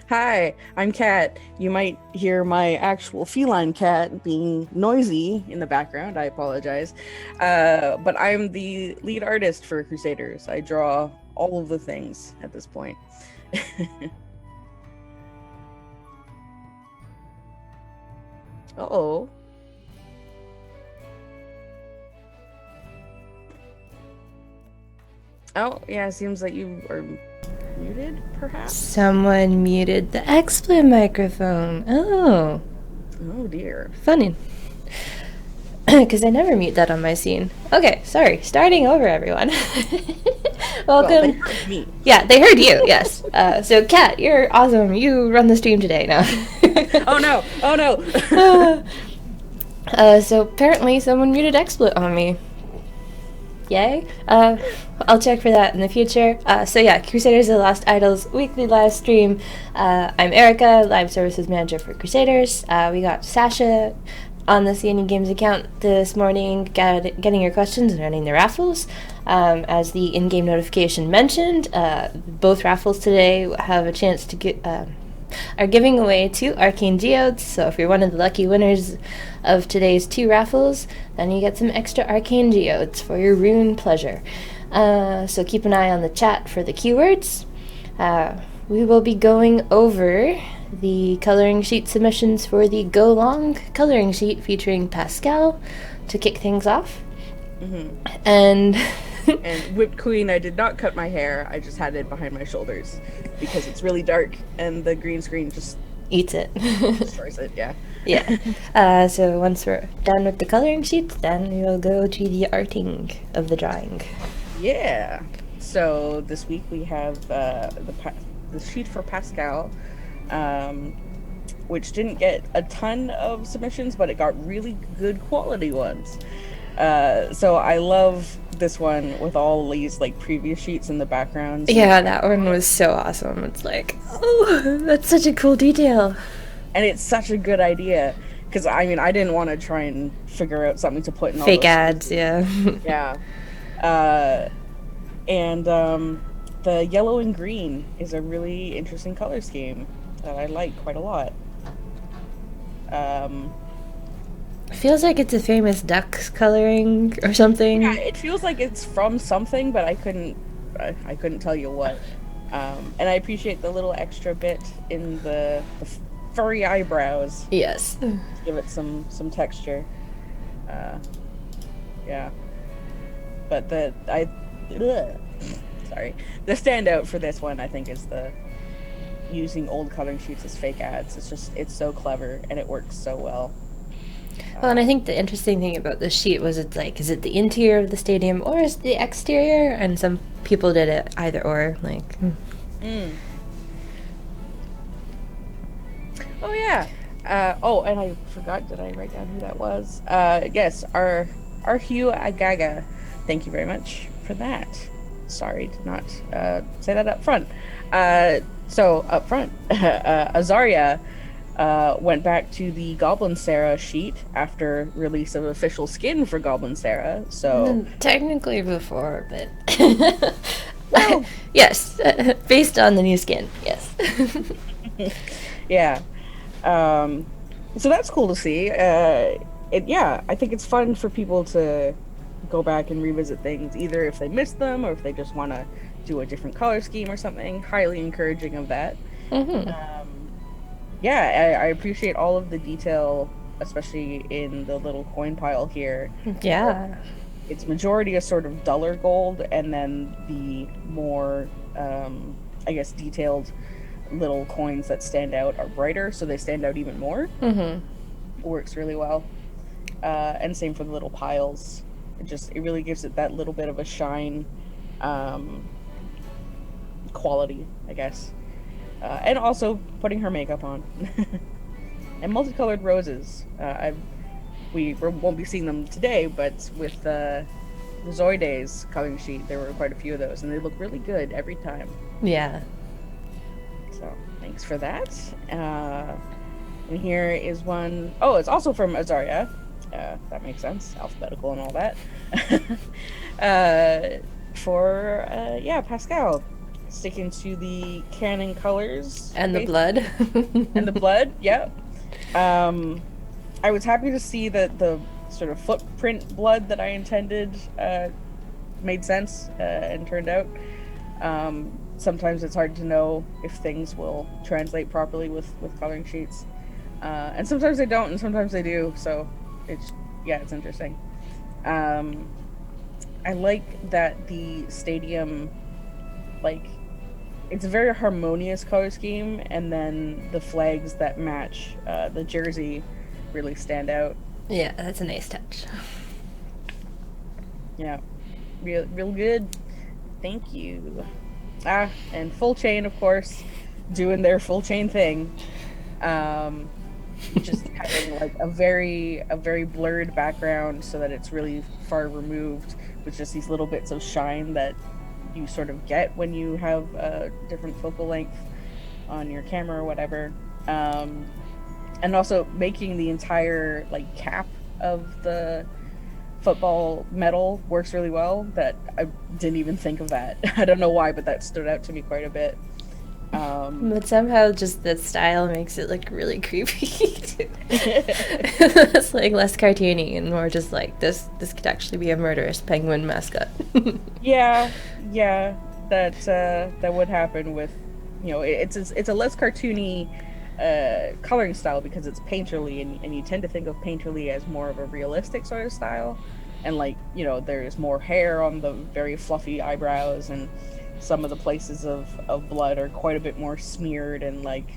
Hi, I'm Kat. You might hear my actual feline cat being noisy in the background. I apologize. But I'm the lead artist for Crusaders. I draw all of the things at this point. Uh-oh. Oh, yeah, it seems like you are muted, perhaps? Someone muted the XSplit microphone. Oh, Oh, dear. funny. Because I never mute that on my scene. Okay, sorry. Starting over, everyone. Well, they Welcome. heard me. Yeah, they heard you, yes. So, Kat, you're awesome. You run the stream today now. Oh, no. Oh, no. So, apparently, someone muted XSplit on me. Yay. I'll check for that in the future. So yeah, Crusaders of the Lost Idols weekly live stream. I'm Erika, live services manager for Crusaders. We got Sasha on the CNE Games account this morning, getting your questions and running the raffles. As the in-game notification mentioned, both raffles today have a chance to get are giving away 2 Arcane Geodes, so if you're one of the lucky winners of today's 2 raffles, then you get some extra Arcane Geodes for your rune pleasure. So keep an eye on the chat for the keywords. We will be going over the coloring sheet submissions for the Go Long coloring sheet featuring Pascal to kick things off. Mm-hmm. And And Whipped Queen, I did not cut my hair. I just had it behind my shoulders because it's really dark and the green screen just eats it. destroys it. Yeah. Yeah. So once we're done with the coloring sheet, then we'll go to the arting of the drawing. Yeah. So this week we have the sheet for Pascal, which didn't get a ton of submissions, but it got really good quality ones. So I love this one with all these like previous sheets in the background. Yeah, that one was so awesome. It's like, oh, that's such a cool detail. And it's such a good idea because I mean I didn't want to try and figure out something to put in all Fake those ads, yeah. yeah. And the yellow and green is a really interesting color scheme that I like quite a lot. Feels like it's a famous duck coloring or something. Yeah, it feels like it's from something, but I couldn't tell you what. And I appreciate the little extra bit in the furry eyebrows. Yes. To give it some texture. Yeah. But sorry, the standout for this one I think is the using old coloring sheets as fake ads. It's so clever and it works so well. Well, and I think the interesting thing about this sheet was it's like, is it the interior of the stadium or is it the exterior? And some people did it either or, like. Oh yeah. And I forgot. Did I write down who that was? Yes, our Hugh Agaga. Thank you very much for that. Sorry, did not say that up front. So up front, Azaria went back to the Goblin Sarah sheet after release of official skin for Goblin Sarah. So Technically before, but. well, yes, based on the new skin, yes. yeah. So that's cool to see. I think it's fun for people to go back and revisit things, either if they missed them or if they just want to do a different color scheme or something. Highly encouraging of that. Mm-hmm. I appreciate all of the detail, especially in the little coin pile here. Yeah. Its majority is sort of duller gold, and then the more, I guess, detailed little coins that stand out are brighter, so they stand out even more. Mm-hmm. Works really well. And same for the little piles. It really gives it that little bit of a shine, quality, I guess. And also putting her makeup on. And multicolored roses. We won't be seeing them today, but with the Zoides coloring sheet, there were quite a few of those, and they look really good every time. Yeah. So thanks for that. And here is one. Oh, it's also from Azaria. That makes sense. Alphabetical and all that. For Pascal. sticking to the canon colors. And the blood. And the blood, yeah. I was happy to see that the sort of footprint blood that I intended made sense and turned out. Sometimes it's hard to know if things will translate properly with coloring sheets. And sometimes they don't, and sometimes they do, so it's interesting. I like that the stadium, like, it's a very harmonious color scheme, and then the flags that match the jersey really stand out. Yeah, that's a nice touch. Yeah, real good. Thank you. And full chain, of course, doing their full chain thing. Just having like a very blurred background so that it's really far removed with just these little bits of shine that you sort of get when you have a different focal length on your camera or whatever. And also making the entire like cap of the football medal works really well. That I didn't even think of that. I don't know why, but that stood out to me quite a bit. But somehow just the style makes it like really creepy. It's like less cartoony and more just like this could actually be a murderous penguin mascot. yeah, that would happen with, you know, it's a less cartoony coloring style because it's painterly, and you tend to think of painterly as more of a realistic sort of style, and like, you know, there's more hair on the very fluffy eyebrows, and some of the places of blood are quite a bit more smeared and like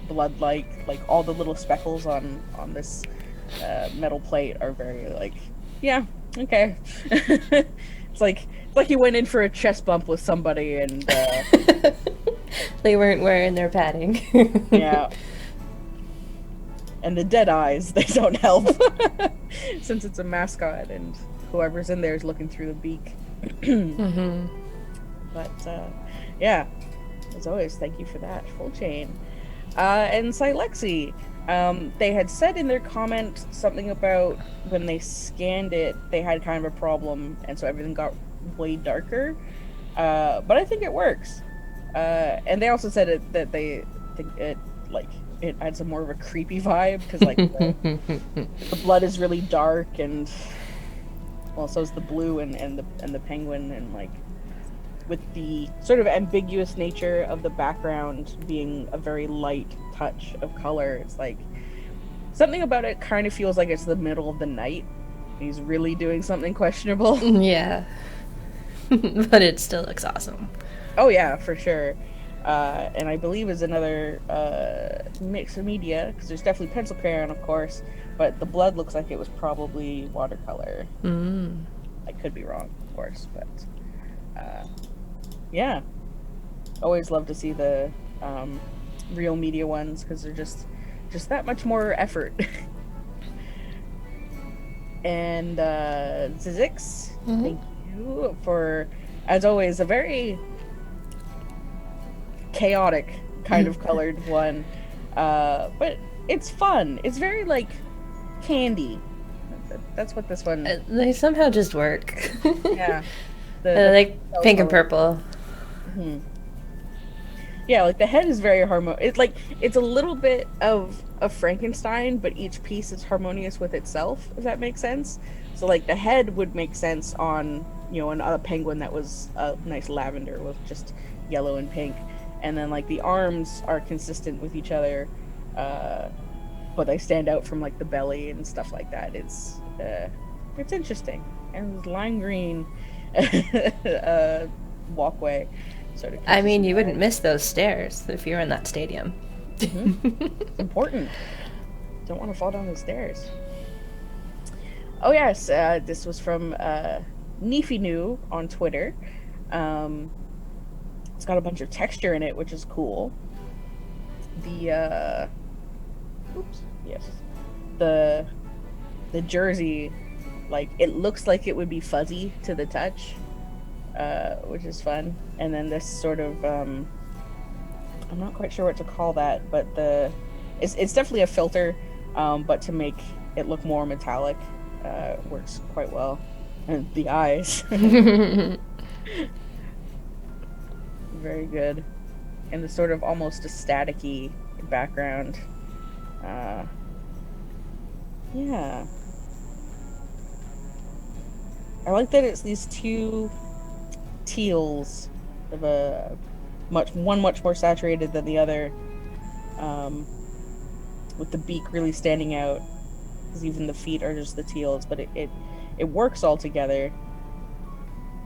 blood-like. Like all the little speckles on this metal plate are very like, yeah, okay. It's like you went in for a chest bump with somebody and they weren't wearing their padding. Yeah. And the dead eyes, they don't help. Since it's a mascot and whoever's in there is looking through the beak. Mm-hmm. But yeah, as always, thank you for that. Full chain. And Silexi, they had said in their comment something about when they scanned it, they had kind of a problem, and so everything got way darker. But I think it works. And they also said that they think it adds a more of a creepy vibe because like the blood is really dark, and well, so is the blue and the penguin, and like, with the sort of ambiguous nature of the background being a very light touch of color, it's like something about it kind of feels like it's the middle of the night. He's really doing something questionable. Yeah. But it still looks awesome. Oh yeah, for sure. And I believe is another mix of media, because there's definitely pencil crayon, of course, but the blood looks like it was probably watercolor. I could be wrong, of course, but yeah, always love to see the real media ones because they're just that much more effort. And Zizix, thank you for, as always, a very chaotic kind of colored one, but it's fun. It's very like candy. That's what this one. They somehow just work. Yeah. Like pink and purple. Mm-hmm. Yeah, like the head is very harmonious. It's a little bit of a Frankenstein, but each piece is harmonious with itself, if that makes sense. So like the head would make sense on, you know, a penguin that was a nice lavender with just yellow and pink, and then like the arms are consistent with each other, but they stand out from like the belly and stuff like that. It's interesting. And lime green walkway sort of. I mean, you wouldn't miss those stairs if you were in that stadium. Mm-hmm. Important. Don't want to fall down the stairs. Oh yes, this was from Neefy on Twitter. It's got a bunch of texture in it, which is cool. The jersey, like, it looks like it would be fuzzy to the touch, which is fun. And then this sort of I'm not quite sure what to call that, but it's definitely a filter, but to make it look more metallic, works quite well. And the eyes. Very good. And the sort of almost a staticky background. Yeah. I like that it's these two teals of a much more saturated than the other, with the beak really standing out, because even the feet are just the teals, but it works all together.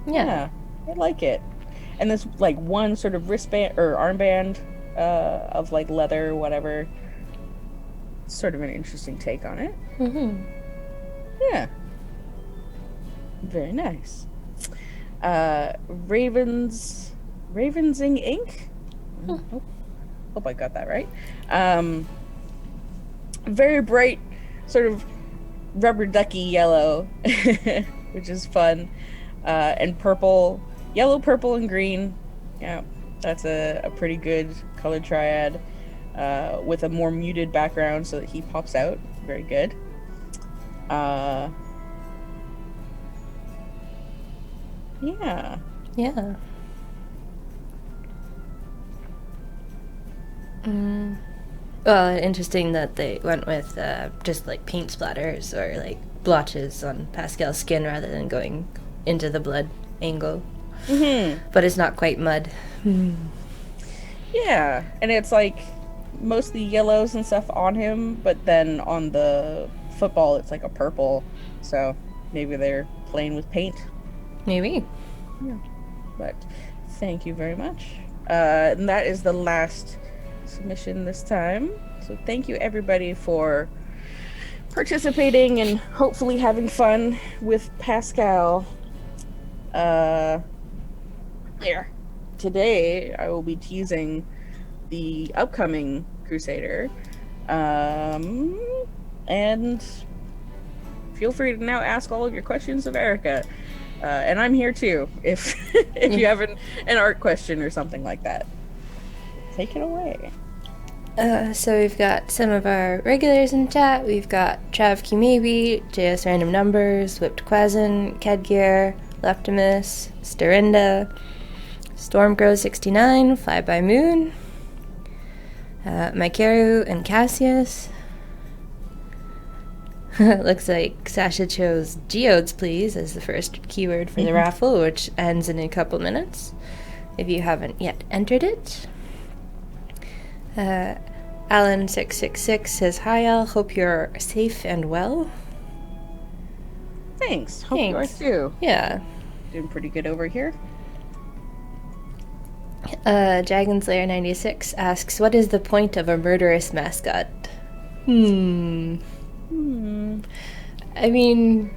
Yeah, I like it. And this like one sort of wristband or armband of like leather or whatever, sort of an interesting take on it. Yeah, very nice. Ravensing ink. Hope I got that right. Very bright, sort of rubber ducky yellow, which is fun, and purple, yellow, purple, and green. Yeah, that's a pretty good color triad, with a more muted background so that he pops out. Very good. Yeah. Yeah. Well, interesting that they went with just like paint splatters or like blotches on Pascal's skin rather than going into the blood angle. But it's not quite mud. Yeah, and it's like mostly yellows and stuff on him, but then on the football it's like a purple, so maybe they're playing with paint. Maybe. Yeah. But thank you very much. And that is the last submission this time. So thank you everybody for participating and hopefully having fun with Pascal. There. Today I will be teasing the upcoming Crusader. And feel free to now ask all of your questions of Erika. And I'm here too, if you have an art question or something like that. Take it away. So we've got some of our regulars in chat. We've got Trav Maybe, JS Random Numbers, Whipped Quasin, Kedgear, Leptimus, Storinda, Stormgrow69, Flyby Moon, Mikeru and Cassius. Looks like Sasha chose Geodes Please as the first keyword for the raffle, which ends in a couple minutes, if you haven't yet entered it. Alan666 says, "Hi Al, hope you're safe and well." Thanks. Hope you are too. Yeah. Doing pretty good over here. Dragonslayer96 asks, "What is the point of a murderous mascot?" I mean,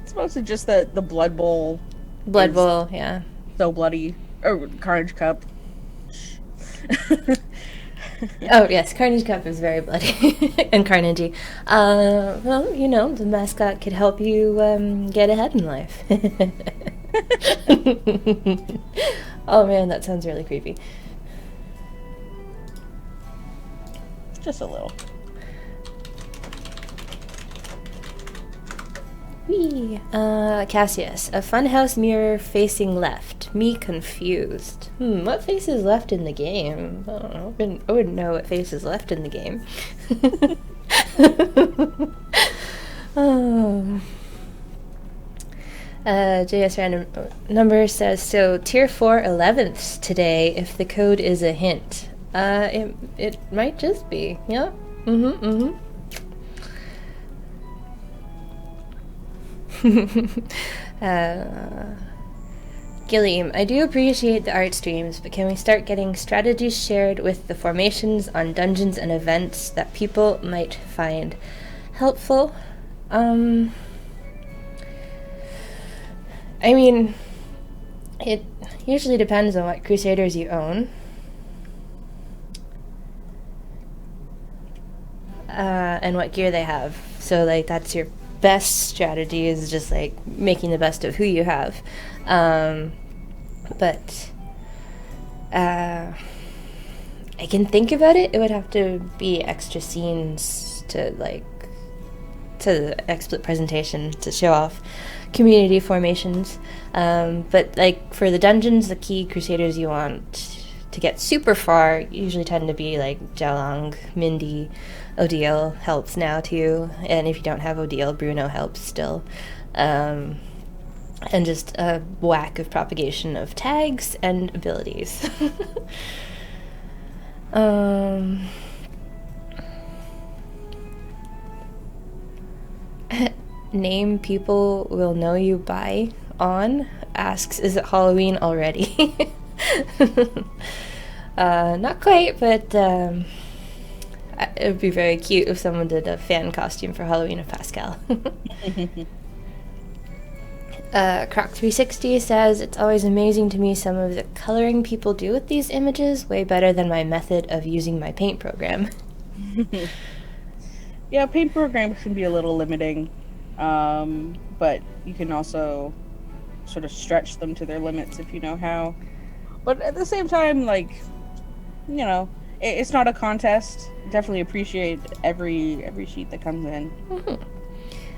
it's mostly just the Blood Bowl. Blood Bowl, yeah. So bloody. Oh, Carnage Cup. Oh, yes, Carnage Cup is very bloody and carnagey. Well, you know, the mascot could help you get ahead in life. Oh man, that sounds really creepy. Just a little. Whee! Cassius, a funhouse mirror facing left. Me confused. What face is left in the game? I don't know. I wouldn't know what face is left in the game. Oh. JS Random Number says, so tier 4 11ths today if the code is a hint. It might just be. Yeah. Gilliam, I do appreciate the art streams, but can we start getting strategies shared with the formations on dungeons and events that people might find helpful? I mean, it usually depends on what Crusaders you own. And what gear they have. So, like, that's your best strategy, is just, like, making the best of who you have. But I can think about it. It would have to be extra scenes to to the XSplit presentation to show off community formations. But like for the dungeons, the key Crusaders you want to get super far usually tend to be like Jalong, Mindy, Odile helps now too, and if you don't have Odile, Bruno helps still. And just a whack of propagation of tags and abilities. Name people will know you by on asks, is it Halloween already? Not quite, but it would be very cute if someone did a fan costume for Halloween of Pascal. Croc360 says, it's always amazing to me some of the coloring people do with these images, way better than my method of using my paint program. Yeah, paint programs can be a little limiting, but you can also sort of stretch them to their limits if you know how. But at the same time, like, you know, it's not a contest. Definitely appreciate every sheet that comes in. Mm-hmm.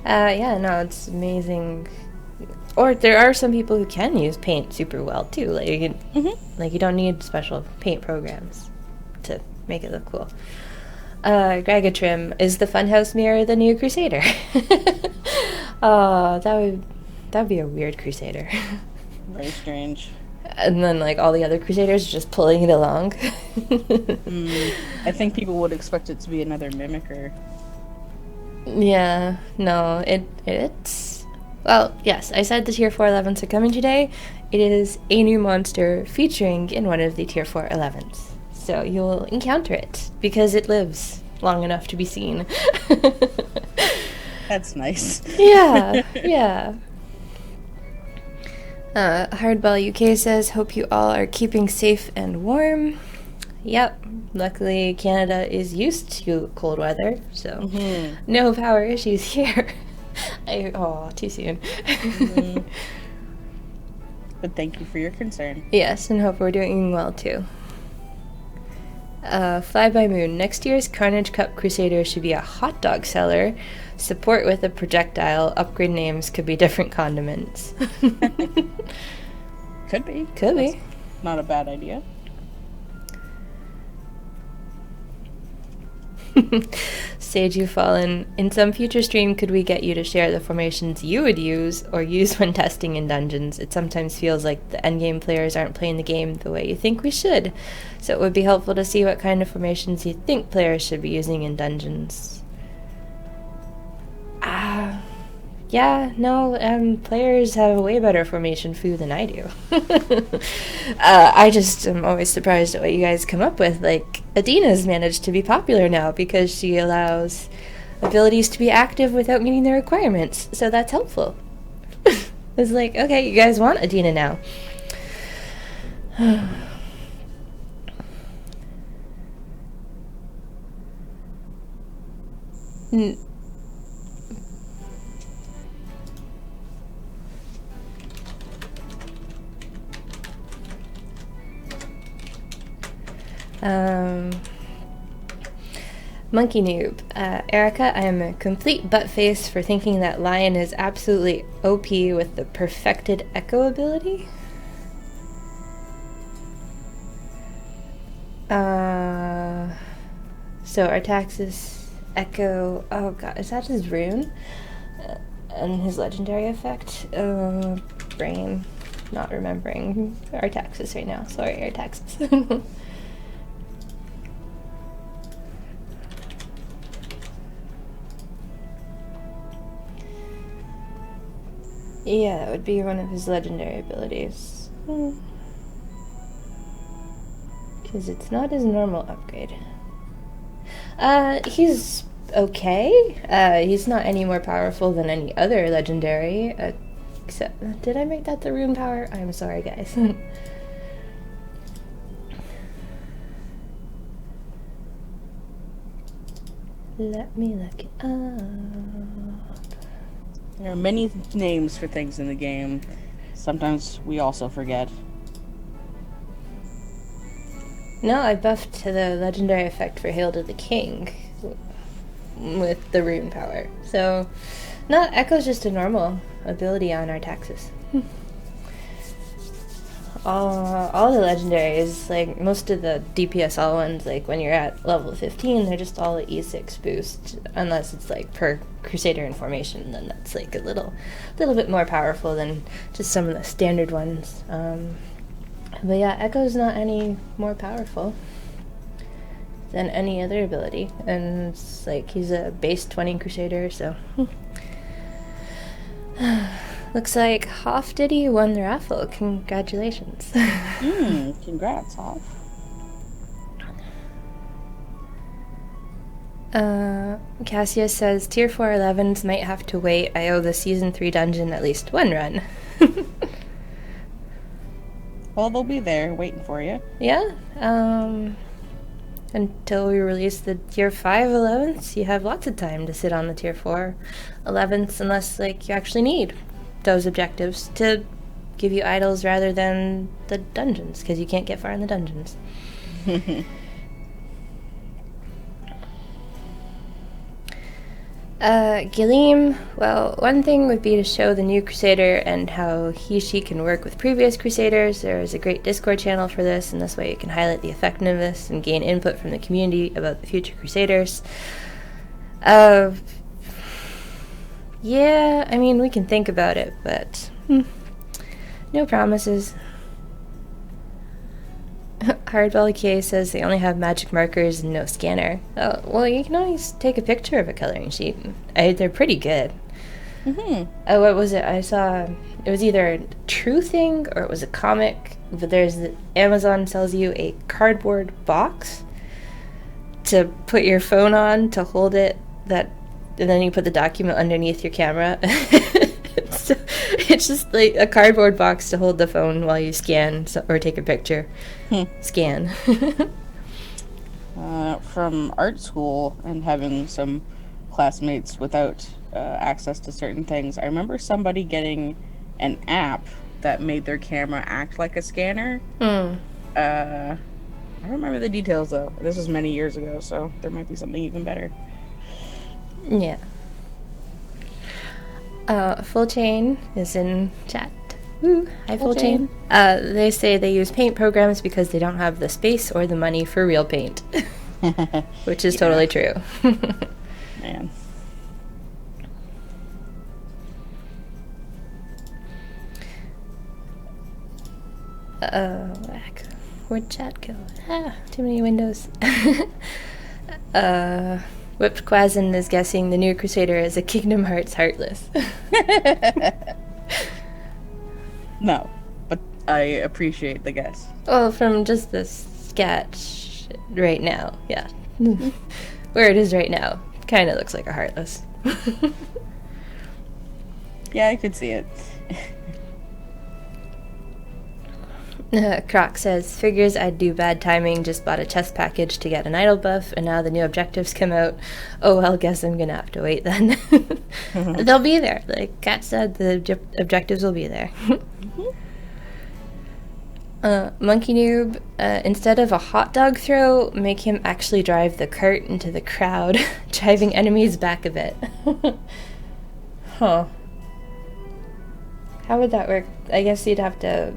Yeah, no, it's amazing. Or there are some people who can use paint super well too. Like you can, like you don't need special paint programs to make it look cool. Gregatrim, is the Funhouse mirror the new Crusader? Oh, that'd be a weird Crusader. Very strange. And then like all the other Crusaders just pulling it along. I think people would expect it to be another Mimicker. Yeah, no, it's... Well, yes, I said the Tier 4 11s are coming today. It is a new monster featuring in one of the Tier 4 11s. So you'll encounter it, because it lives long enough to be seen. That's nice. Yeah, yeah. Hardball UK says, hope you all are keeping safe and warm. Yep, luckily Canada is used to cold weather, so no power issues here. Too soon. But thank you for your concern. Yes, and hope we're doing well too. Fly by Moon. Next year's Carnage Cup Crusader should be a hot dog seller. Support with a projectile. Upgrade names could be different condiments. Could be. Could That's be. Not a bad idea. Sage You've Fallen. In some future stream, could we get you to share the formations you would use or use when testing in dungeons? It sometimes feels like the endgame players aren't playing the game the way you think we should. So it would be helpful to see what kind of formations you think players should be using in dungeons. Players have a way better formation food than I do. I just am always surprised at what you guys come up with. Like, Adina's managed to be popular now because she allows abilities to be active without meeting the requirements, so that's helpful. It's like, okay, you guys want Adina now. Monkey Noob. Erika, I am a complete butt-face for thinking that Lion is absolutely OP with the perfected Echo ability. So Artaxis Echo... Oh god, is that his rune? And his legendary effect? Brain. Not remembering Artaxis right now. Sorry, Artaxis. Yeah, that would be one of his legendary abilities. Because it's not his normal upgrade. He's okay. He's not any more powerful than any other legendary. Except, did I make that the rune power? I'm sorry, guys. Let me look it up. There are many names for things in the game. Sometimes we also forget. No, I buffed the legendary effect for Hail to the King. with the rune power. So, not Echo's just a normal ability on our Taxus. All the legendaries, like most of the DPSL ones, like when you're at level 15, they're just all at E6 boost, unless it's like per Crusader in formation, then that's like a little bit more powerful than just some of the standard ones. But yeah, Echo's not any more powerful than any other ability, and it's like he's a base 20 Crusader, so looks like Hoff Diddy won the raffle. Congratulations. Congrats, Hoff. Cassius says tier 4 11s might have to wait. I owe the season 3 dungeon at least one run. Well, they'll be there waiting for you. Yeah. Until we release the tier 5 11s, you have lots of time to sit on the tier 4 11s, unless like you actually need those objectives to give you idols rather than the dungeons, because you can't get far in the dungeons. Gileem, well, one thing would be to show the new Crusader and how she can work with previous Crusaders. There is a great Discord channel for this, and this way you can highlight the effectiveness and gain input from the community about the future Crusaders. Yeah, I mean, we can think about it, but no promises. Hardball K says they only have magic markers and no scanner. Oh, well, you can always take a picture of a coloring sheet. They're pretty good. Oh, what was it? I saw it was either a true thing or it was a comic, but Amazon sells you a cardboard box to put your phone on to hold it, and then you put the document underneath your camera. So it's just like a cardboard box to hold the phone while you scan or take a picture. Scan. From art school and having some classmates without access to certain things, I remember somebody getting an app that made their camera act like a scanner. I don't remember the details though. This was many years ago, so there might be something even better. Yeah. Full Chain is in chat. Woo, hi Full Chain. They say they use paint programs because they don't have the space or the money for real paint. Which is totally true. Man. Where'd chat go? Too many windows. Whipped Quazin is guessing the new Crusader is a Kingdom Hearts Heartless. No, but I appreciate the guess. Well, from just the sketch right now, yeah. Where it is right now, kind of looks like a Heartless. Yeah, I could see it. Croc says, figures I'd do bad timing, just bought a chest package to get an idol buff, and now the new objectives come out. Oh well, guess I'm gonna have to wait then. They'll be there. Like Kat said, the objectives will be there. Monkey Noob, instead of a hot dog throw, make him actually drive the cart into the crowd, driving enemies back a bit. Huh. How would that work? I guess you'd have to...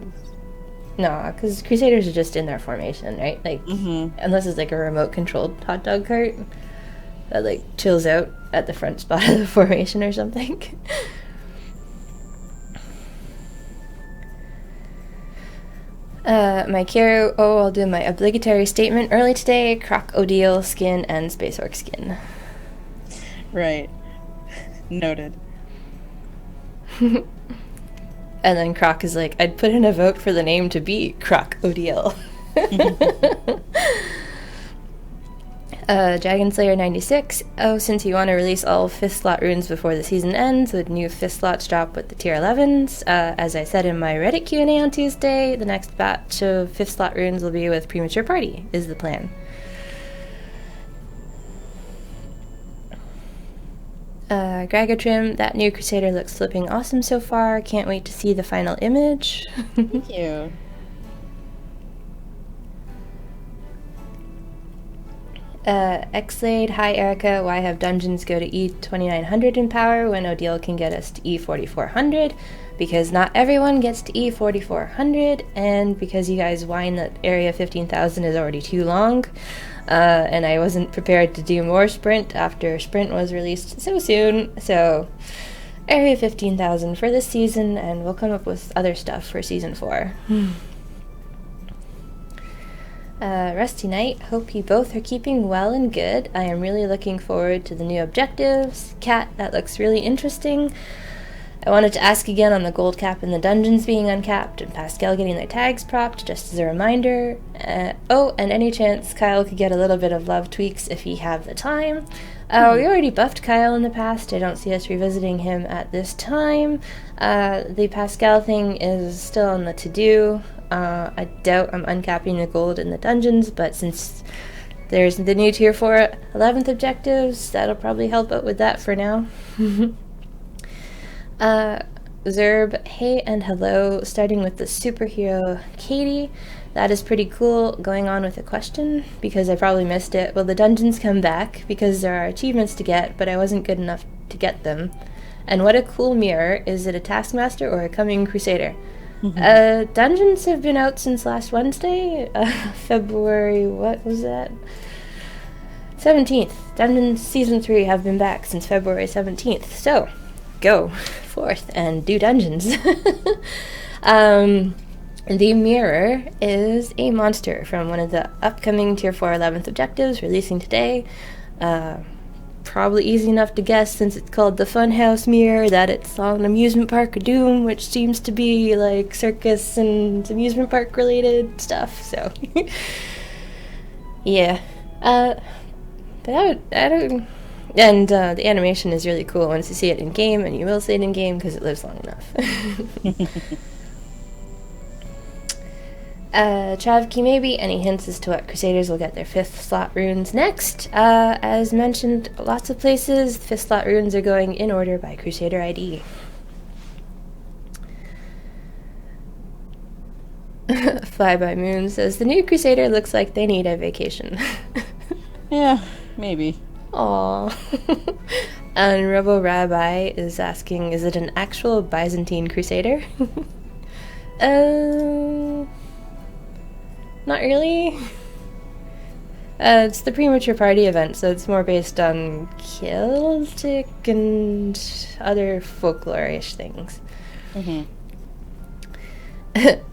No, because Crusaders are just in their formation, right? Like, unless it's like a remote-controlled hot dog cart that like chills out at the front spot of the formation or something. My Kiro, I'll do my obligatory statement early today. Croc Odile skin and Space Orc skin. Right. Noted. And then Croc is like, I'd put in a vote for the name to be Croc Odile. Dragon Slayer 96. Oh, since you want to release all 5th slot runes before the season ends, would new 5th slots drop with the tier 11s? As I said in my Reddit Q&A on Tuesday, the next batch of 5th slot runes will be with Premature Party, is the plan. Gragatrim, that new Crusader looks flipping awesome so far. Can't wait to see the final image. Thank you. Xlade, hi Erika, why have dungeons go to E2900 in power when Odile can get us to E4400? Because not everyone gets to E4400, and because you guys whine that Area 15,000 is already too long, and I wasn't prepared to do more Sprint after Sprint was released so soon, so Area 15,000 for this season, and we'll come up with other stuff for Season 4. Rusty Knight, hope you both are keeping well and good. I am really looking forward to the new objectives. Kat, that looks really interesting. I wanted to ask again on the gold cap and the dungeons being uncapped and Pascal getting their tags propped, just as a reminder. And any chance Kyle could get a little bit of love tweaks if he have the time. We already buffed Kyle in the past. I don't see us revisiting him at this time. The Pascal thing is still on the to-do. I doubt I'm uncapping the gold in the dungeons, but since there's the new tier 4 11th objectives, that'll probably help out with that for now. Zerb, hey and hello, starting with the superhero Katie. That is pretty cool. Going on with a question, because I probably missed it. Will the dungeons come back? Because there are achievements to get, but I wasn't good enough to get them. And what a cool mirror. Is it a Taskmaster or a coming Crusader? Dungeons have been out since last Wednesday, February, what was that? 17th. Dungeons Season 3 have been back since February 17th, so go forth and do dungeons. The mirror is a monster from one of the upcoming Tier 4 11th objectives releasing today. Probably easy enough to guess since it's called the Funhouse Mirror that it's on Amusement Park of Doom, which seems to be like circus and amusement park related stuff, so yeah. But I don't... And the animation is really cool once you see it in game, and you will see it in game because it lives long enough. Travki, maybe any hints as to what Crusaders will get their 5th slot runes next? As mentioned, lots of places, 5th slot runes are going in order by Crusader ID. Fly by Moon says, the new Crusader looks like they need a vacation. Yeah, maybe. Aww. And Rebel Rabbi is asking, is it an actual Byzantine Crusader? Not really. It's the premature party event, so it's more based on Celtic and other folklore-ish things.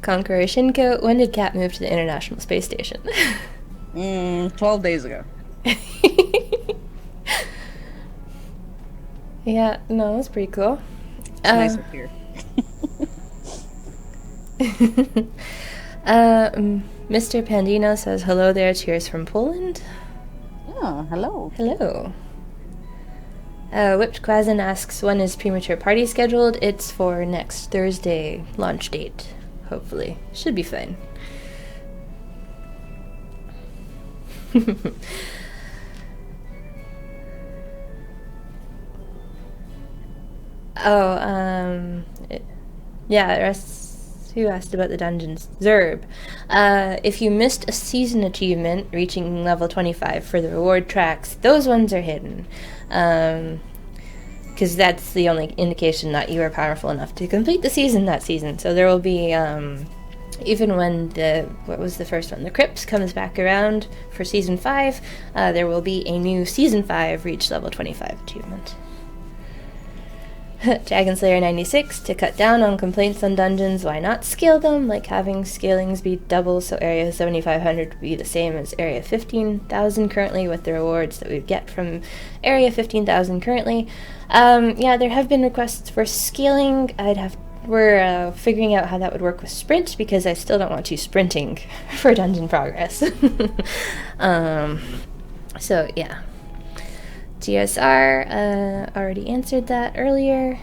Conqueror Shinko, when did Kat move to the International Space Station? 12 days ago. Yeah, no, that's pretty cool. It's nice up here. Mr. Pandino says, hello there, cheers from Poland. Oh, hello. Hello. Whipped Quazin asks, when is Premature Party scheduled? It's for next Thursday launch date, hopefully. Should be fine. Who asked about the dungeons? Zerb. If you missed a season achievement, reaching level 25 for the reward tracks, those ones are hidden. Because that's the only indication that you are powerful enough to complete the season that season. So there will be, even when what was the first one? The Crypt comes back around for Season 5, there will be a new Season 5 Reach Level 25 achievement. Dragon Slayer 96, to cut down on complaints on dungeons, why not scale them, like having scalings be double so Area 7500 would be the same as Area 15,000 currently with the rewards that we get from Area 15,000 currently. Yeah, there have been requests for scaling. We're figuring out how that would work with Sprint, because I still don't want you sprinting for dungeon progress. So, yeah. GSR, already answered that earlier.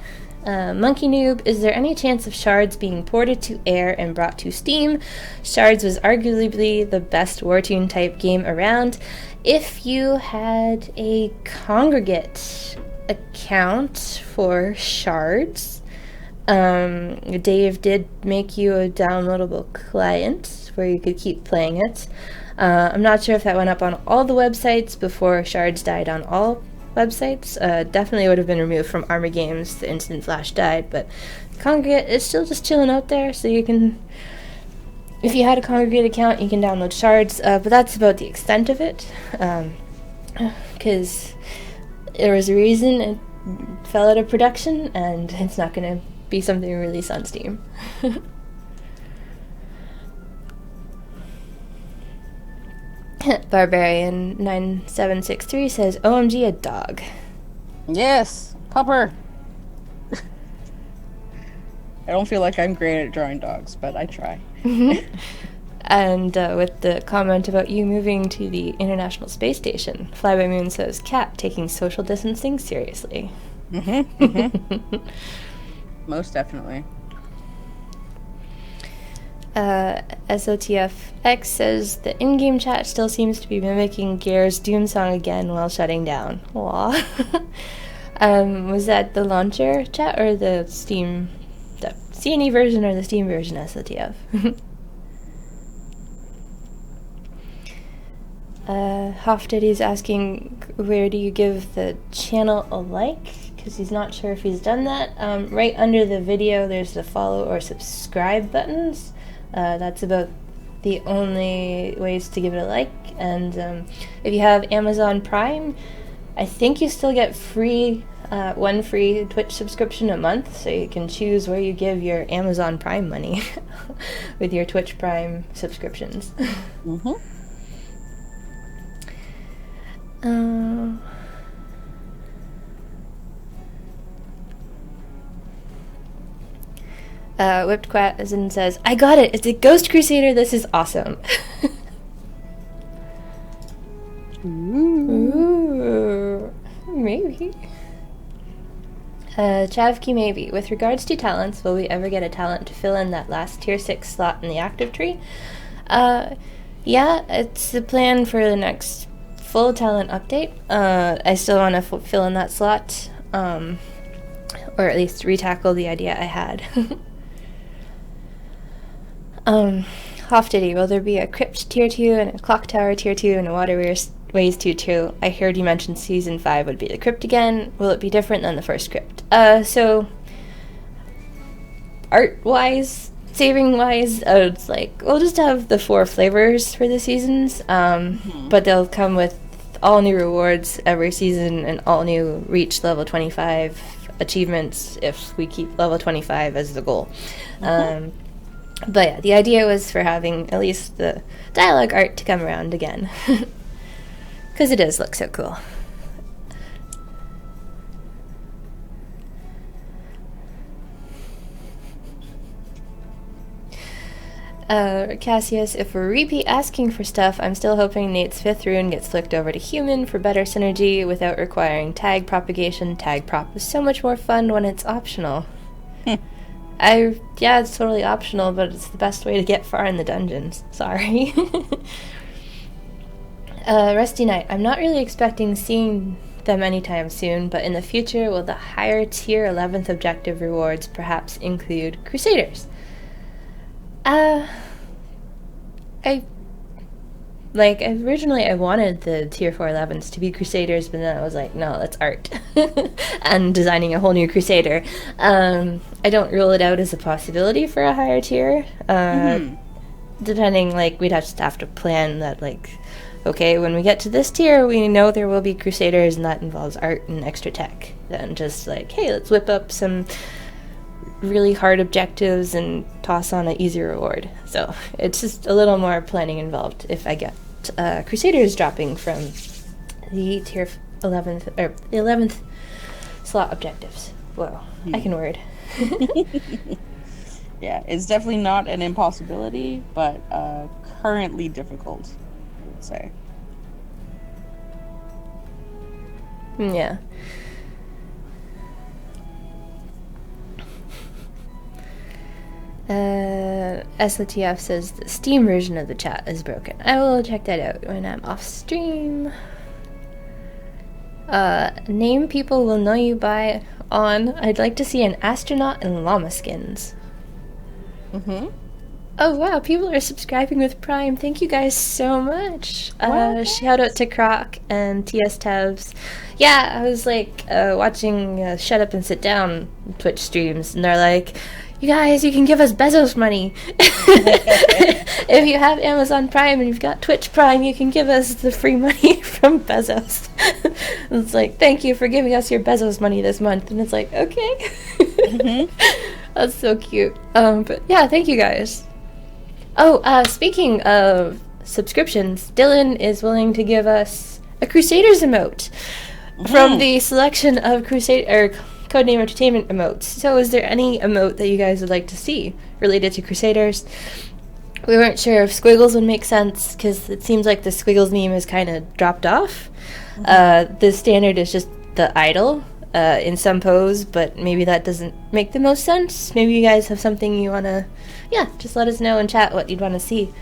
Monkey Noob, is there any chance of Shards being ported to Air and brought to Steam? Shards was arguably the best Wartune type game around. If you had a Congregate account for Shards, Dave did make you a downloadable client where you could keep playing it. I'm not sure if that went up on all the websites before shards died on all websites. Definitely would have been removed from Armor Games the instant Flash died, but Congregate is still just chilling out there, so you can, if you had a Congregate account, you can download shards, but that's about the extent of it, because there was a reason it fell out of production, and it's not going to be something we release on Steam. Barbarian9763 says, OMG, a dog. Yes, pupper. I don't feel like I'm great at drawing dogs, but I try. And with the comment about you moving to the International Space Station, Flybymoon says, Kat taking social distancing seriously. Most definitely. SOTFX says, the in-game chat still seems to be mimicking Gear's Doom song again while shutting down. Aww. Was that the launcher chat or the Steam, the CNE version or the Steam version, SOTF? Hofdiddy's asking, where do you give the channel a like? Because he's not sure if he's done that. Right under the video, there's the follow or subscribe buttons. That's about the only ways to give it a like. And if you have Amazon Prime, I think you still get one free Twitch subscription a month, so you can choose where you give your Amazon Prime money with your Twitch Prime subscriptions. Whipped Quasin says, I got it! It's a Ghost Crusader! This is awesome! Ooh. Maybe. Chavki maybe. With regards to talents, will we ever get a talent to fill in that last tier 6 slot in the active tree? Yeah, it's the plan for the next full talent update. I still want to fill in that slot, or at least retackle the idea I had. Hofdiddy, will there be a Crypt tier 2 and a Clock Tower tier 2 and a Waterways tier 2? I heard you mention Season 5 would be the Crypt again. Will it be different than the first Crypt? So, art-wise, saving-wise, it's like, we'll just have the 4 flavors for the seasons, but they'll come with all new rewards every season and all new reach level 25 achievements if we keep level 25 as the goal. But yeah, the idea was for having at least the dialogue art to come around again. Because it does look so cool. Cassius, if we're repeat asking for stuff, I'm still hoping Nate's 5th rune gets flicked over to human for better synergy without requiring tag propagation. Tag prop is so much more fun when it's optional. Yeah, it's totally optional, but it's the best way to get far in the dungeons. Sorry. Rusty Knight, I'm not really expecting seeing them anytime soon, but in the future, will the higher tier 11th objective rewards perhaps include Crusaders? Originally I wanted the tier 4 11s to be Crusaders, but then I was like, no, that's art. And designing a whole new Crusader. I don't rule it out as a possibility for a higher tier. Depending, we'd just have to plan that, okay, when we get to this tier, we know there will be Crusaders, and that involves art and extra tech. Then just hey, let's whip up some really hard objectives and toss on an easy reward. So it's just a little more planning involved if I get Crusaders dropping from the tier 11th or the 11th slot objectives. Whoa, I can word. Yeah, it's definitely not an impossibility, but currently difficult, I would say. Yeah. SOTF says the Steam version of the chat is broken. I will check that out when I'm off stream. Name people will know you by on, I'd like to see an astronaut in llama skins. Mm-hmm. Oh wow, people are subscribing with Prime. Thank you guys so much. What? Shout out to Croc and TS Tabs. Yeah, I was like watching Shut Up and Sit Down Twitch streams, and they're like, you guys, you can give us Bezos money. If you have Amazon Prime and you've got Twitch Prime, you can give us the free money from Bezos. It's like, thank you for giving us your Bezos money this month. And it's like, okay. Mm-hmm. That's so cute. But yeah, thank you guys. Oh, speaking of subscriptions, Dylan is willing to give us a Crusaders emote from the selection of Codename Entertainment emotes. So is there any emote that you guys would like to see related to Crusaders? We weren't sure if squiggles would make sense, because it seems like the squiggles meme has kind of dropped off. The standard is just the idol in some pose, but maybe that doesn't make the most sense. Maybe you guys have something you want to... Yeah, just let us know in chat what you'd want to see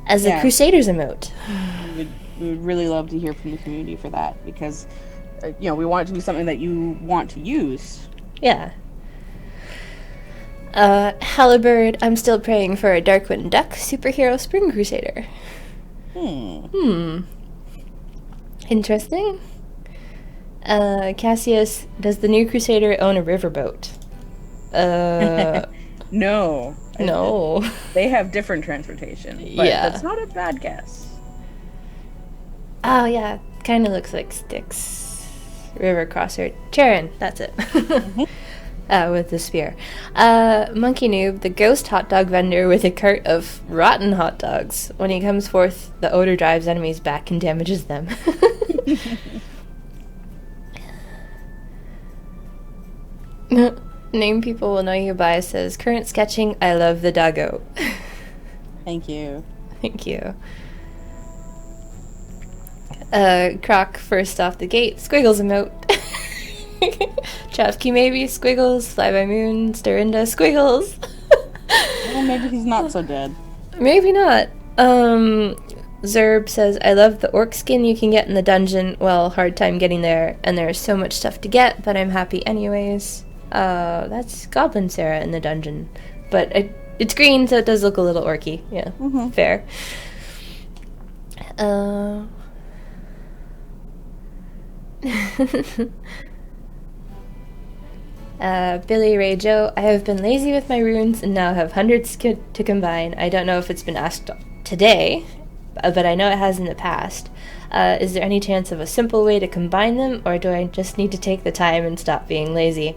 as a Crusaders emote. We would really love to hear from the community for that, because, we want it to be something that you want to use. Yeah. Halibird, I'm still praying for a Darkwind Duck superhero Spring Crusader. Interesting. Cassius, does the new Crusader own a riverboat? No. No. They have different transportation, but that's not a bad guess. Oh, yeah. Kind of looks like Styx. River crosser. Charon, that's it. With the spear. Monkey Noob, the ghost hot dog vendor with a cart of rotten hot dogs. When he comes forth, the odor drives enemies back and damages them. Name people will know you by says, current sketching, I love the doggo. Thank you. Thank you. Croc, first off the gate, Squiggles emote. Chapsky maybe, Squiggles, Flyby Moon, Storinda, Squiggles. Well, maybe he's not so dead. Maybe not. Zerb says, I love the orc skin you can get in the dungeon. Well, hard time getting there, and there's so much stuff to get, but I'm happy anyways. That's Goblin Sarah in the dungeon. But it's green, so it does look a little orky. Yeah, fair. Billy Ray Joe, I have been lazy with my runes and now have hundreds to combine. I don't know if it's been asked today, but I know it has in the past. Is there any chance of a simple way to combine them, or do I just need to take the time and stop being lazy?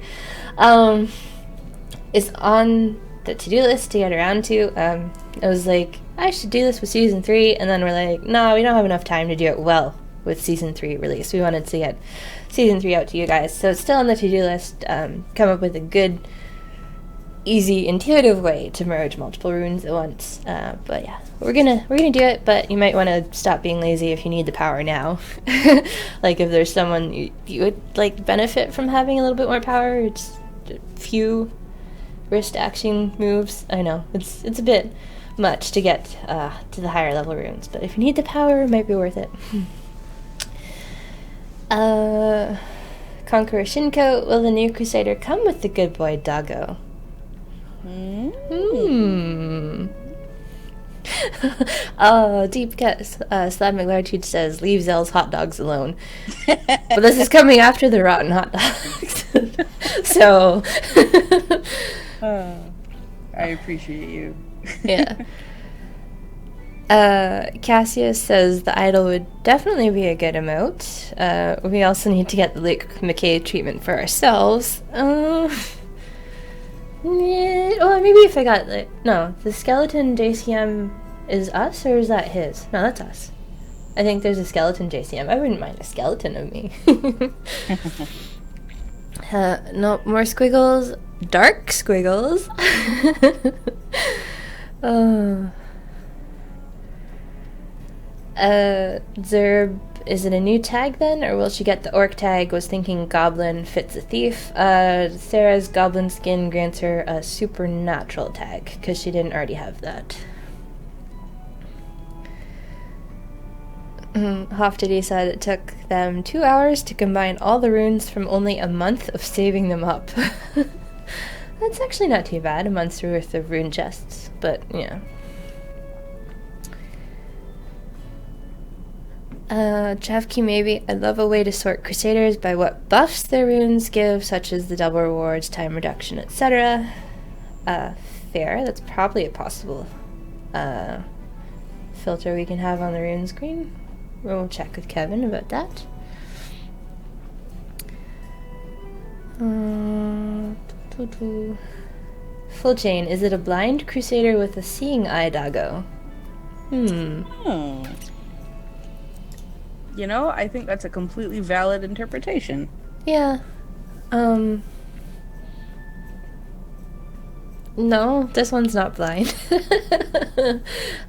It's on the to-do list to get around to. I was like, I should do this with Season 3, and then we're like, no, we don't have enough time to do it well with Season 3 release. We wanted to get Season 3 out to you guys, so it's still on the to-do list. Come up with a good, easy, intuitive way to merge multiple runes at once. But yeah, we're gonna do it, but you might want to stop being lazy if you need the power now. Like if there's someone you would like benefit from having a little bit more power, it's a few wrist action moves. I know it's a bit much to get to the higher level runes, but if you need the power, it might be worth it. Conqueror Shinko, will the new Crusader come with the good boy doggo? Oh, deep cut. Slab McLartude says, leave Zell's hot dogs alone. But this is coming after the rotten hot dogs. So. I appreciate you. Yeah. Cassius says the idol would definitely be a good emote. We also need to get the Luke McKay treatment for ourselves. Yeah, well, maybe if I got the skeleton JCM is us, or is that his? No, that's us. I think there's a skeleton JCM. I wouldn't mind a skeleton of me. No more squiggles. Dark squiggles. Zerb, is it a new tag then, or will she get the orc tag? Was thinking goblin fits a thief. Sarah's goblin skin grants her a supernatural tag, because she didn't already have that. Hoftity said it took them 2 hours to combine all the runes from only a month of saving them up. That's actually not too bad, a month's worth of rune chests, but yeah. Chavky maybe. I'd love a way to sort Crusaders by what buffs their runes give, such as the double rewards, time reduction, etc. Fair. That's probably a possible filter we can have on the rune screen. We'll check with Kevin about that. Full chain. Is it a blind Crusader with a seeing eye doggo? You know, I think that's a completely valid interpretation. Yeah. No, this one's not blind.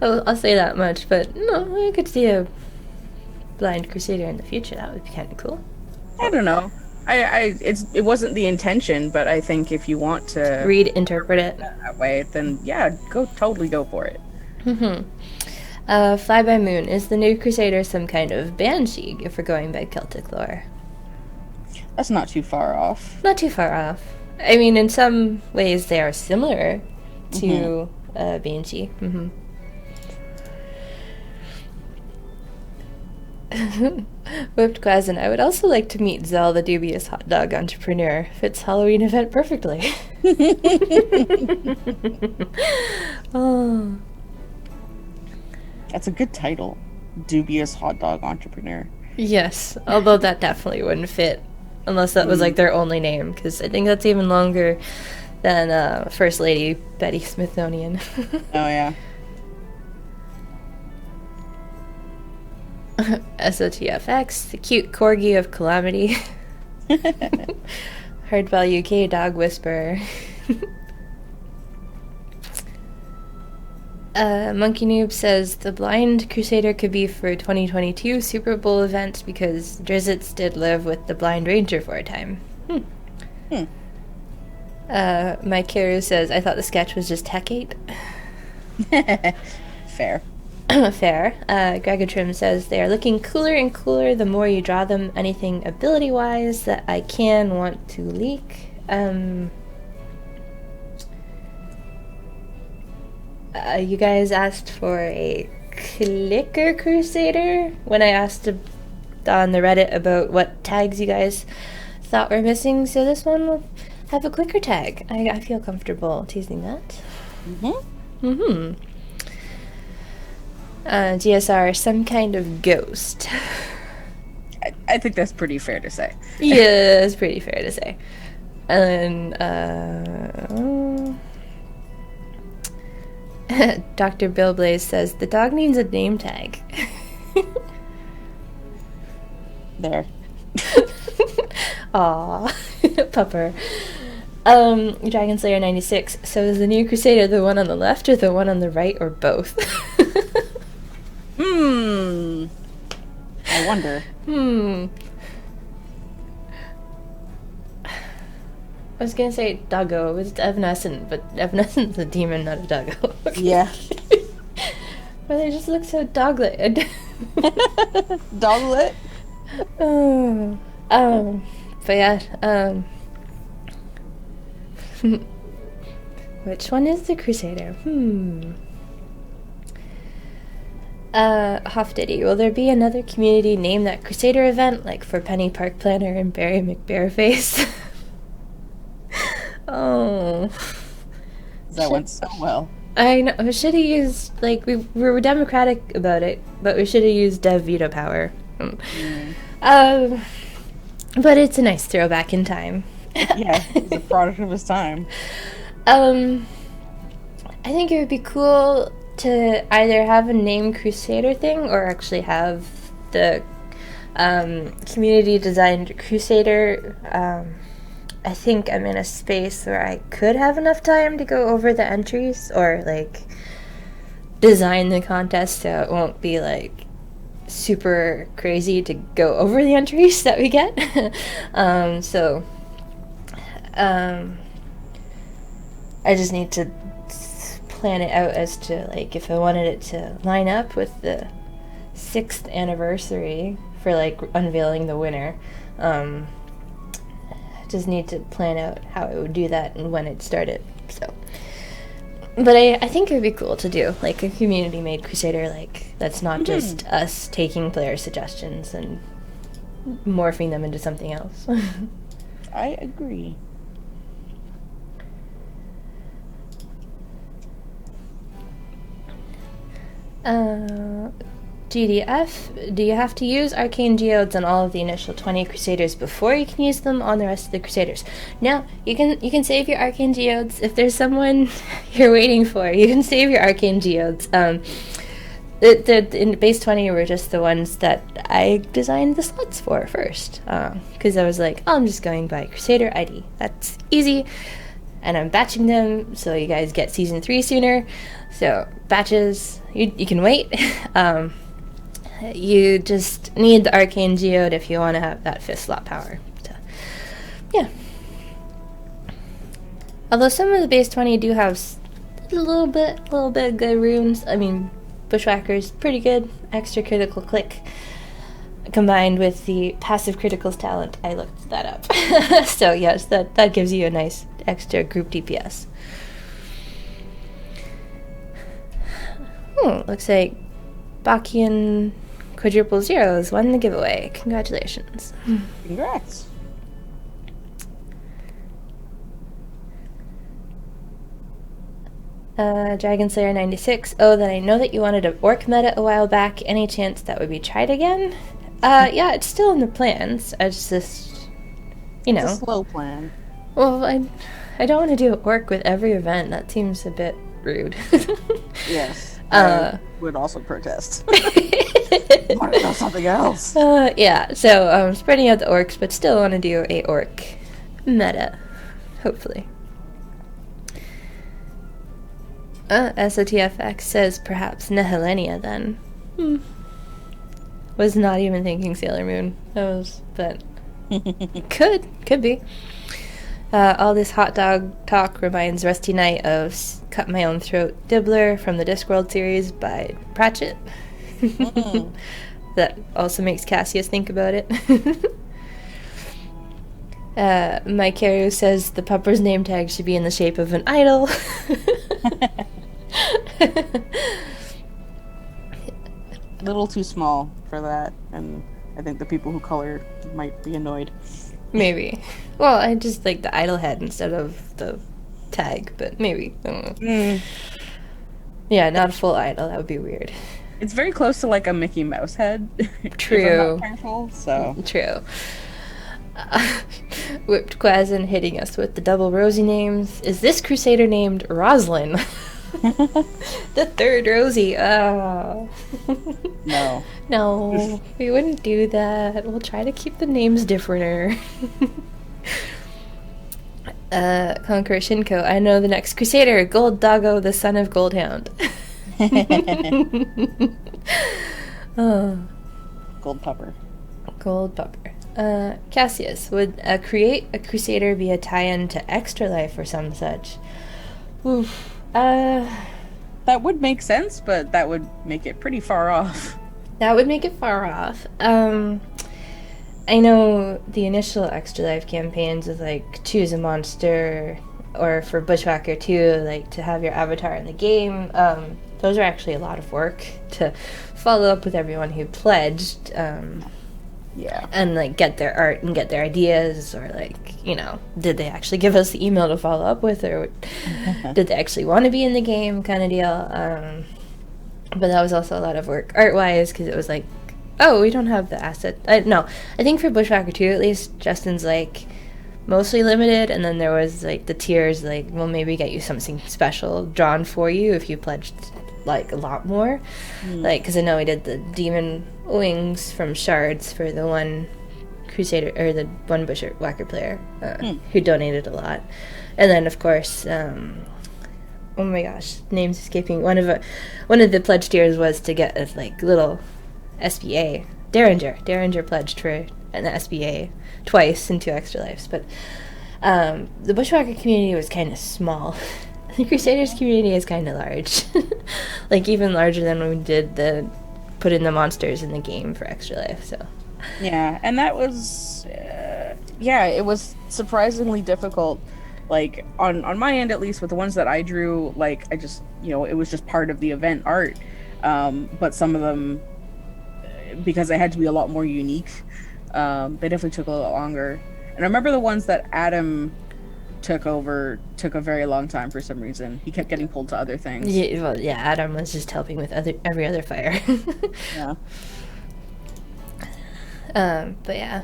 I'll say that much, but no, I could see a blind Crusader in the future. That would be kind of cool. I don't know. It wasn't the intention, but I think if you want to interpret it that way, then yeah, totally go for it. Fly by Moon. Is the new Crusader some kind of banshee if we're going by Celtic lore? That's not too far off. Not too far off. I mean, in some ways they are similar to banshee. Whipped Quasin. I would also like to meet Zell, the dubious hot dog entrepreneur. Fits Halloween event perfectly. Oh. That's a good title. Dubious hot dog entrepreneur. Yes, although that definitely wouldn't fit unless that was like their only name, because I think that's even longer than First Lady Betty Smithsonian. Oh yeah. SOTFX, the cute corgi of calamity. Hardball UK dog whisperer. Monkey Noob says the blind Crusader could be for 2022 Super Bowl event because Drizzits did live with the blind ranger for a time. Mike Carew says, I thought the sketch was just Hecate. Fair. Fair. Gregor Trim says, they are looking cooler and cooler the more you draw them. Anything ability-wise that I want to leak? You guys asked for a clicker Crusader when I asked on the Reddit about what tags you guys thought were missing, so this one will have a clicker tag. I feel comfortable teasing that. GSR, some kind of ghost. I think that's pretty fair to say. Yeah, it's pretty fair to say. And Dr. Bill Blaze says the dog needs a name tag. There. Aw, pupper. Dragon Slayer 96. So is the new Crusader the one on the left or the one on the right or both? I wonder. I was gonna say doggo. It was evanescent, but evanescent's a demon, not a doggo. Yeah. But they just look so doglit. Doglet? But yeah, which one is the Crusader? Hoff Diddy, will there be another community name that Crusader event, like for Penny Park Planner and Barry McBareface? Oh. That went so well. I know. We should have used, like, we were democratic about it, but we should have used dev veto power. But it's a nice throwback in time. Yeah, he's a product of his time. I think it would be cool to either have a name Crusader thing or actually have the community designed Crusader. I think I'm in a space where I could have enough time to go over the entries or like design the contest so it won't be like super crazy to go over the entries that we get. I just need to plan it out as to like if I wanted it to line up with the 6th anniversary for like unveiling the winner. Just need to plan out how I would do that and when it started. So, but I think it would be cool to do like a community-made Crusader, like that's not just us taking player suggestions and morphing them into something else. I agree. GDF, do you have to use arcane geodes on all of the initial 20 Crusaders before you can use them on the rest of the Crusaders? No, you can save your arcane geodes. If there's someone you're waiting for, you can save your arcane geodes. In base 20 were just the ones that I designed the slots for first, because I was like, oh, I'm just going by Crusader ID. That's easy, and I'm batching them so you guys get Season 3 sooner. So batches, you can wait. You just need the arcane geode if you want to have that 5th slot power. So, yeah. Although some of the base 20 do have a little bit of good runes. I mean, Bushwhacker's pretty good. Extra critical click combined with the passive criticals talent. I looked that up. So yes, that gives you a nice extra group DPS. Looks like Bakian Quadruple Zeros won the giveaway. Congratulations. Congrats. Dragon Slayer 96. Oh, then I know that you wanted an orc meta a while back. Any chance that would be tried again? Yeah, it's still in the plans. It's just, It's a slow plan. Well, I don't want to do an orc with every event. That seems a bit rude. Yes. I would also protest. I want to do something else. Yeah, so I'm spreading out the orcs, but still want to do a orc meta, hopefully. SOTFX says perhaps Nihilenia then. Was not even thinking Sailor Moon. But could be. All this hot dog talk reminds Rusty Knight of Cut My Own Throat Dibbler from the Discworld series by Pratchett. That also makes Cassius think about it. Mike Carew says the pupper's name tag should be in the shape of an idol. A little too small for that, and I think the people who color might be annoyed. Maybe. Well, I just like the idol head instead of the tag, but maybe. I don't know. Yeah, not a full idol. That would be weird. It's very close to like a Mickey Mouse head. True. If I'm not careful, so. True. Whipped Quazin hitting us with the double Rosie names. Is this Crusader named Roslyn? The third Rosie. Oh. No, we wouldn't do that. We'll try to keep the names differenter. Conqueror Shinko. I know the next Crusader. Gold Doggo, the son of Goldhound. Oh. Gold Pupper. Gold Pupper. Cassius. Would create a Crusader be a tie-in to Extra Life or some such? Oof. That would make sense, but that would make it pretty far off. That would make it far off. I know the initial Extra Life campaigns is like choose a monster, or for Bushwhacker 2, like to have your avatar in the game. Those are actually a lot of work to follow up with everyone who pledged. Yeah. And like get their art and get their ideas, or like, did they actually give us the email to follow up with, or did they actually want to be in the game kind of deal. But that was also a lot of work art-wise, because it was like, oh, we don't have the asset. No, I think for Bushwhacker 2 at least, Justin's like mostly limited, and then there was like the tiers, like we'll maybe get you something special drawn for you if you pledged like a lot more. Like, because I know we did the demon wings from shards for the one Crusader, or the one Bushwhacker player who donated a lot. And then of course, oh my gosh, name's escaping. One of the pledge tiers was to get a like little SBA. Derringer pledged for an SBA twice in 2 Extra Lives, but the Bushwhacker community was kind of small. The Crusaders community is kind of large. Like even larger than when we did the put in the monsters in the game for extra life. So Yeah, and that was yeah, it was surprisingly difficult. Like on my end, at least with the ones that I drew, like I just it was just part of the event art. But some of them, because they had to be a lot more unique, they definitely took a lot longer. And I remember the ones that Adam took over took a very long time for some reason. He kept getting pulled to other things. yeah, well, yeah, Adam was just helping with every other fire. Yeah. But yeah,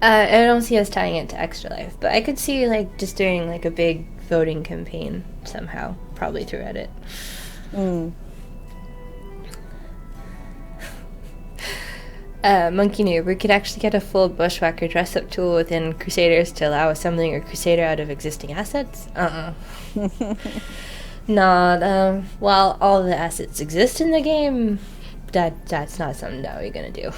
I don't see us tying it to Extra Life, but I could see like just doing like a big voting campaign somehow, probably through Reddit. Monkey Noob, we could actually get a full Bushwhacker dress-up tool within Crusaders to allow assembling a Crusader out of existing assets? Not, while all the assets exist in the game, that's not something that we're gonna do.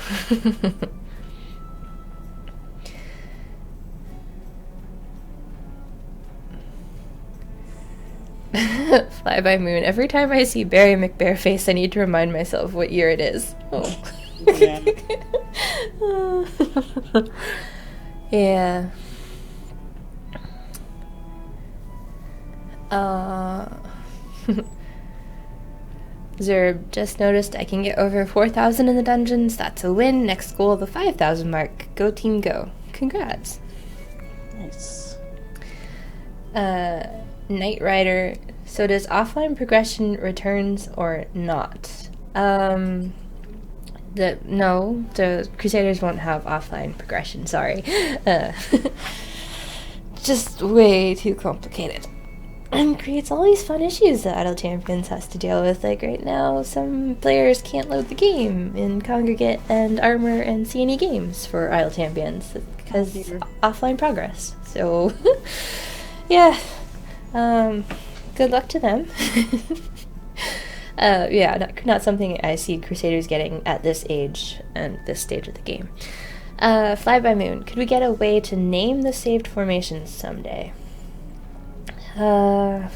Fly by Moon. Every time I see Barry McBareface, I need to remind myself what year it is. Oh. Yeah. Yeah. Zerb, just noticed I can get over 4,000 in the dungeons. That's a win. Next goal, the 5,000 mark. Go team, go. Congrats. Nice. Knight Rider. So does offline progression returns or not? No, the Crusaders won't have offline progression, sorry. Just way too complicated. And creates all these fun issues that Idle Champions has to deal with. Like right now, some players can't load the game in Congregate and Armor and CNE games for Idle Champions because offline progress. So, yeah. Good luck to them. Yeah, not something I see Crusaders getting at this age and this stage of the game. Fly by Moon. Could we get a way to name the saved formations someday? I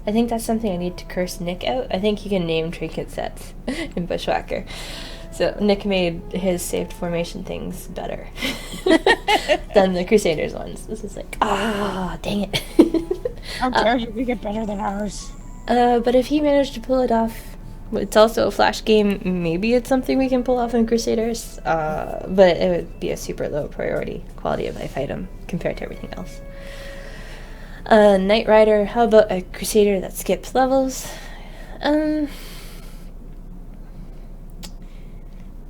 think that's something I need to curse Nick out. I think he can name trinket sets in Bushwhacker. So Nick made his saved formation things better than the Crusaders ones. This is like, dang it. How dare you make it better than ours? But if he managed to pull it off, it's also a Flash game, maybe it's something we can pull off in Crusaders, but it would be a super low priority quality of life item compared to everything else. Knight Rider, how about a Crusader that skips levels? I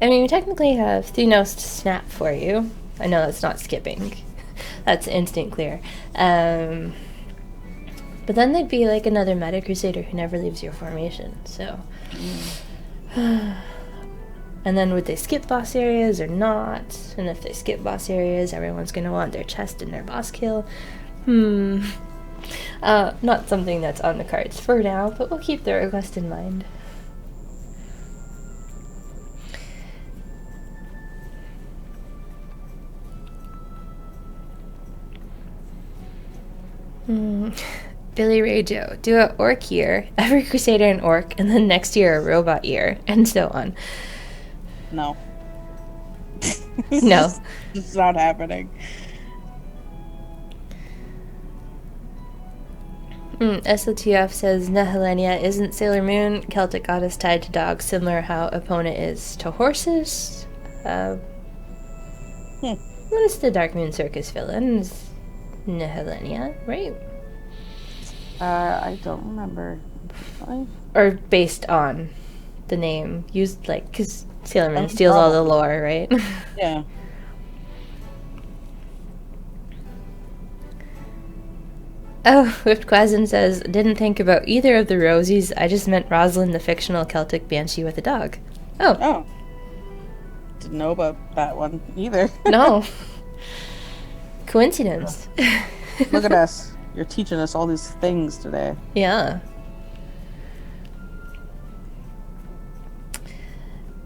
mean, we technically have Thenos to snap for you. I know that's not skipping. That's instant clear. But then they'd be like another meta Crusader who never leaves your formation, so... And then would they skip boss areas or not? And if they skip boss areas, everyone's gonna want their chest and their boss kill. Not something that's on the cards for now, but we'll keep the request in mind. Billy Ray Joe, do a orc year, every Crusader an orc, and then next year a robot year, and so on. No. No. It's not happening. SOTF says Nehelenia isn't Sailor Moon, Celtic goddess tied to dogs, similar how opponent is to horses. What is the Dark Moon Circus villain? Nehelenia, right? I don't remember. Or based on the name used, like, because Sailor Moon steals all the lore, right? Yeah. Oh, Whipped Quasin says, didn't think about either of the Rosies, I just meant Rosalind, the fictional Celtic banshee with a dog. Oh. Didn't know about that one either. No. Coincidence. Look at us. You're teaching us all these things today. Yeah.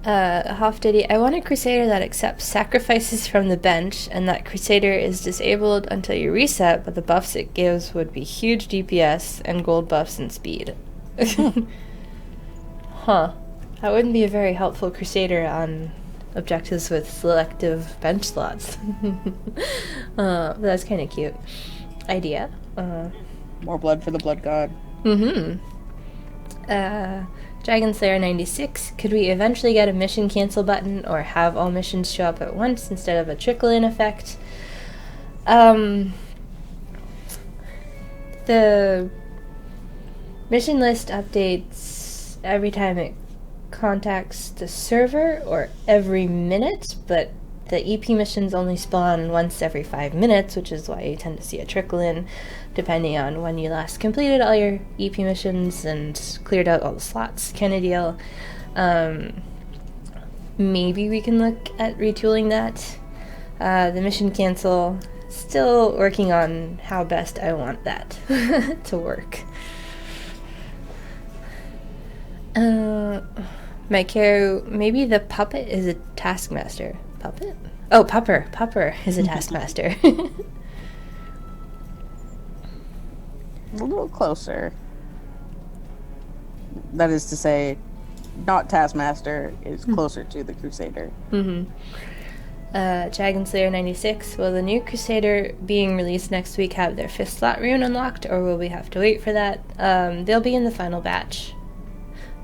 Hoff Diddy, I want a Crusader that accepts sacrifices from the bench, and that Crusader is disabled until you reset, but the buffs it gives would be huge DPS and gold buffs and speed. Huh. That wouldn't be a very helpful Crusader on objectives with selective bench slots. But that's kind of cute. Idea. More blood for the blood god. Mm-hmm. Dragon Slayer 96. Could we eventually get a mission cancel button or have all missions show up at once instead of a trickle-in effect? The mission list updates every time it contacts the server or every minute, but the EP missions only spawn once every 5 minutes, which is why you tend to see a trickle in depending on when you last completed all your EP missions and cleared out all the slots kind of deal. Maybe we can look at retooling that. The mission cancel, still working on how best I want that to work. My care, maybe the puppet is a taskmaster. Puppet? Oh, Pupper. Pupper is a taskmaster. A little closer. That is to say, not Taskmaster is closer to the Crusader. Mm-hmm. Dragon Slayer 96. Will the new Crusader being released next week have their 5th slot rune unlocked, or will we have to wait for that? They'll be in the final batch.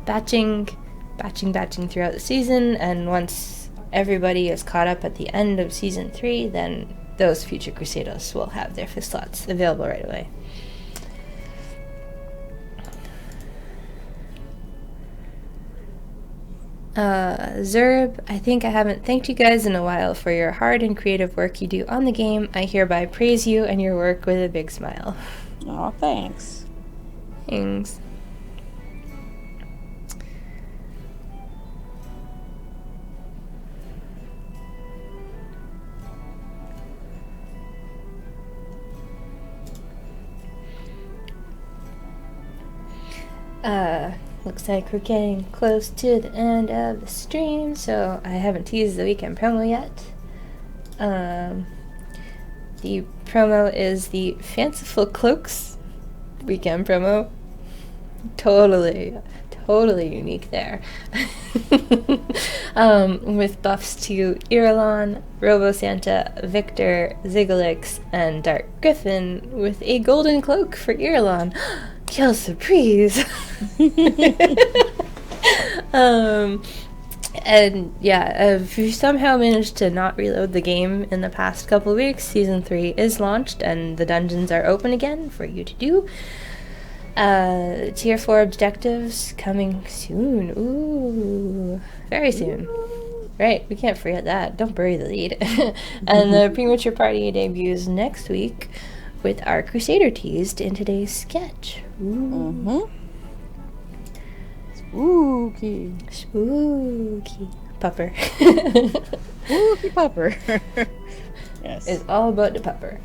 Batching throughout the season, and once everybody is caught up at the end of Season 3, then those future Crusaders will have their 5th slots available right away. Zerb, I think I haven't thanked you guys in a while for your hard and creative work you do on the game. I hereby praise you and your work with a big smile. Aw, thanks. Thanks. Looks like we're getting close to the end of the stream, so I haven't teased the weekend promo yet. The promo is the Fanciful Cloaks weekend promo. Totally unique there. With buffs to Irulan, Robo Santa, Victor, Zigalix, and Dark Griffin, with a golden cloak for Irulan. Quelle surprise! And yeah, if you somehow managed to not reload the game in the past couple of weeks, Season 3 is launched and the dungeons are open again for you to do. Tier 4 objectives coming soon. Ooh, very soon. Right, we can't forget that. Don't bury the lead. And the Premature Party debuts next week with our Crusader teased in today's sketch. Ooh. Spooky. Spooky. Pupper. Spooky pupper. Yes. It's all about the pupper.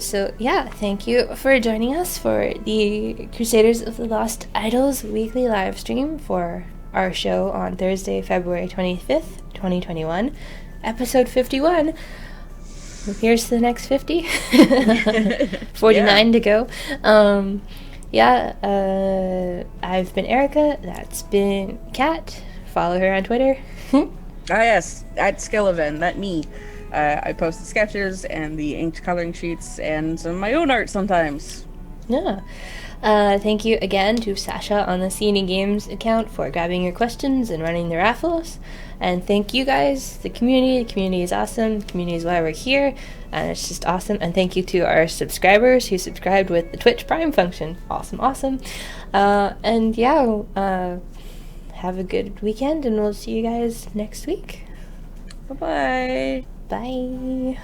So yeah, thank you for joining us for the Crusaders of the Lost Idols weekly live stream for our show on Thursday, February 25th, 2021, episode 51. Here's to the next 50. 49 to go. I've been Erika. That's been Kat. Follow her on Twitter. Yes, at Skilleven, that me. I post the sketches and the inked coloring sheets and some of my own art sometimes. Yeah. Thank you again to Sasha on the CNE Games account for grabbing your questions and running the raffles. And thank you guys, the community. The community is awesome. The community is why we're here. And it's just awesome. And thank you to our subscribers who subscribed with the Twitch Prime function. Awesome. And yeah, have a good weekend and we'll see you guys next week. Bye-bye. Bye.